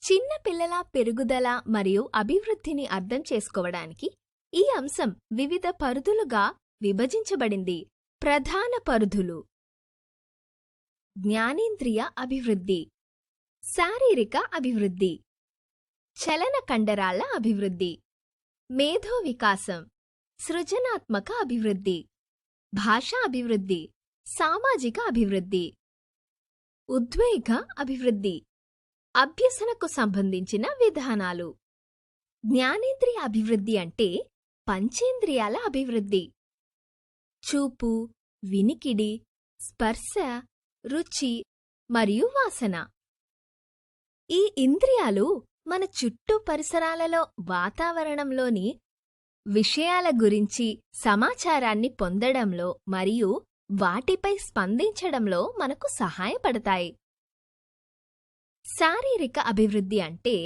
చిన్న పిల్లల పెరుగుదల మరియు అభివృద్ధిని అర్థం చేసుకోవడానికి ఈ అంశం వివిధ పరిధులుగా విభజించబడింది. ప్రధాన పరిధులు: జ్ఞానేంద్రియ అభివృద్ధి, శారీరక అభివృద్ధి, చలన కండరాల అభివృద్ధి, మేధో వికాసం, సృజనాత్మక అభివృద్ధి, భాషా అభివృద్ధి, సామాజిక అభివృద్ధి, ఉద్వేగ అభివృద్ధి, అభ్యసనకు సంబంధించిన విధానాలు. జ్ఞానేంద్రియ అభివృద్ధి అంటే పంచేంద్రియాల అభివృద్ధి. చూపు, వినికిడి, స్పర్శ, రుచి మరియు వాసన. ఈ ఇంద్రియాలు మన చుట్టూ పరిసరాలలో వాతావరణంలోని విషయాల గురించి సమాచారాన్ని పొందడంలో మరియు వాటిపై స్పందించడంలో మనకు సహాయపడతాయి. శారీరక అభివృద్ధి అంటే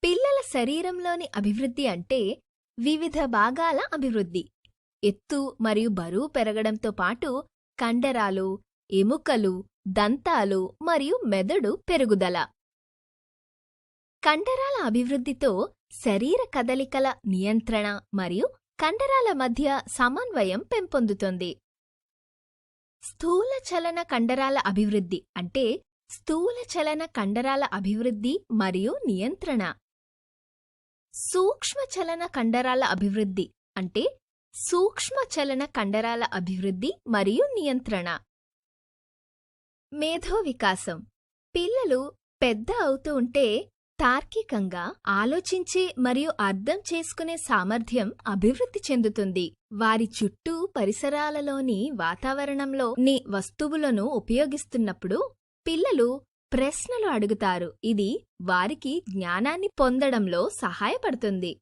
పిల్లల శరీరంలోని అభివృద్ధి అంటే వివిధ భాగాల అభివృద్ధి. ఎత్తు మరియు బరువు పెరగడంతో పాటు కండరాలు, ఎముకలు, దంతాలు మరియు మెదడు పెరుగుదల. కండరాల అభివృద్ధితో శరీర కదలికల నియంత్రణ మరియు కండరాల మధ్య సమన్వయం పెంపొందుతుంది. స్థూల చలన కండరాల అభివృద్ధి అంటే స్థూల చలన కండరాల అభివృద్ధి మరియు నియంత్రణ. సూక్ష్మ చలన కండరాల అభివృద్ధి అంటే సూక్ష్మ చలన కండరాల అభివృద్ధి మరియు నియంత్రణ. మేధో వికాసం. పిల్లలు పెద్ద అవుతూ ఉంటే తార్కికంగా ఆలోచించే మరియు అర్థం చేసుకునే సామర్థ్యం అభివృద్ధి చెందుతుంది. వారి చుట్టూ పరిసరాలలోని వాతావరణంలోని వస్తువులను ఉపయోగిస్తున్నప్పుడు పిల్లలు ప్రశ్నలు అడుగుతారు. ఇది వారికి జ్ఞానాన్ని పొందడంలో సహాయపడుతుంది.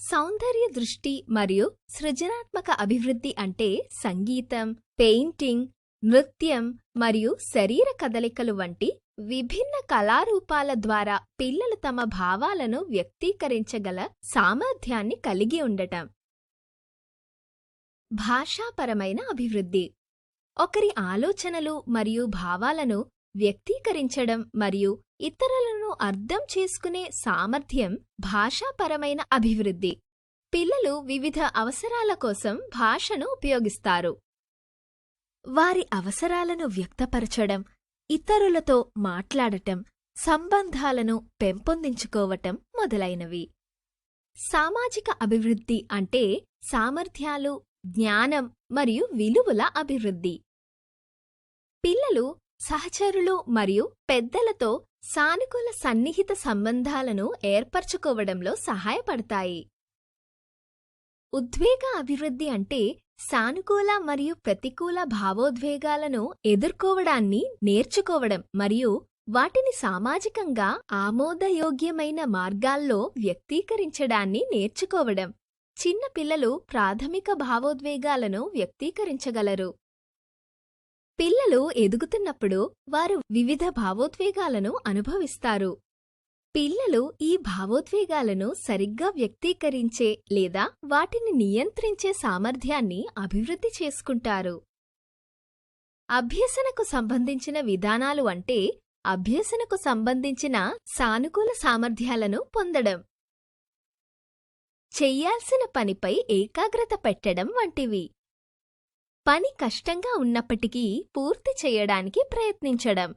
సౌందర్య దృష్టి మరియు సృజనాత్మక అభివృద్ధి అంటే సంగీతం, పెయింటింగ్, నృత్యం మరియు శరీర కదలికలు వంటి విభిన్న కళారూపాల ద్వారా పిల్లలు తమ భావాలను వ్యక్తీకరించగల సామర్థ్యాన్ని కలిగి ఉండటం. భాషాపరమైన అభివృద్ధి. ఒకరి ఆలోచనలు మరియు భావాలను వ్యక్తీకరించడం మరియు ఇతరులను అర్థం చేసుకునే సామర్థ్యం భాషాపరమైన అభివృద్ధి. పిల్లలు వివిధ అవసరాల కోసం భాషను ఉపయోగిస్తారు. వారి అవసరాలను వ్యక్తపరచడం, ఇతరులతో మాట్లాడటం, సంబంధాలను పెంపొందించుకోవటం మొదలైనవి. సామాజిక అభివృద్ధి అంటే సామర్థ్యాలు, జ్ఞానం మరియు విలువల అభివృద్ధి. పిల్లలు సహచరులు మరియు పెద్దలతో సానుకూల సన్నిహిత సంబంధాలను ఏర్పరచుకోవడంలో సహాయపడతాయి. ఉద్వేగ అభివృద్ధి అంటే సానుకూల మరియు ప్రతికూల భావోద్వేగాలను ఎదుర్కోవడాన్ని నేర్చుకోవడం మరియు వాటిని సామాజికంగా ఆమోదయోగ్యమైన మార్గాల్లో వ్యక్తీకరించడాన్ని నేర్చుకోవడం. చిన్న పిల్లలు ప్రాథమిక భావోద్వేగాలను వ్యక్తీకరించగలరు. పిల్లలు ఎదుగుతున్నప్పుడు వారు వివిధ భావోద్వేగాలను అనుభవిస్తారు. పిల్లలు ఈ భావోద్వేగాలను సరిగ్గా వ్యక్తీకరించే లేదా వాటిని నియంత్రించే సామర్థ్యాన్ని అభివృద్ధి చేసుకుంటారు. అభ్యసనకు సంబంధించిన విధానాలు అంటే అభ్యసనకు సంబంధించిన సానుకూల సామర్థ్యాలను పొందడం, చెయ్యాల్సిన పనిపై ఏకాగ్రత పెట్టడం వంటివి. పని కష్టంగా ఉన్నప్పటికీ పూర్తి చేయడానికి ప్రయత్నించడం.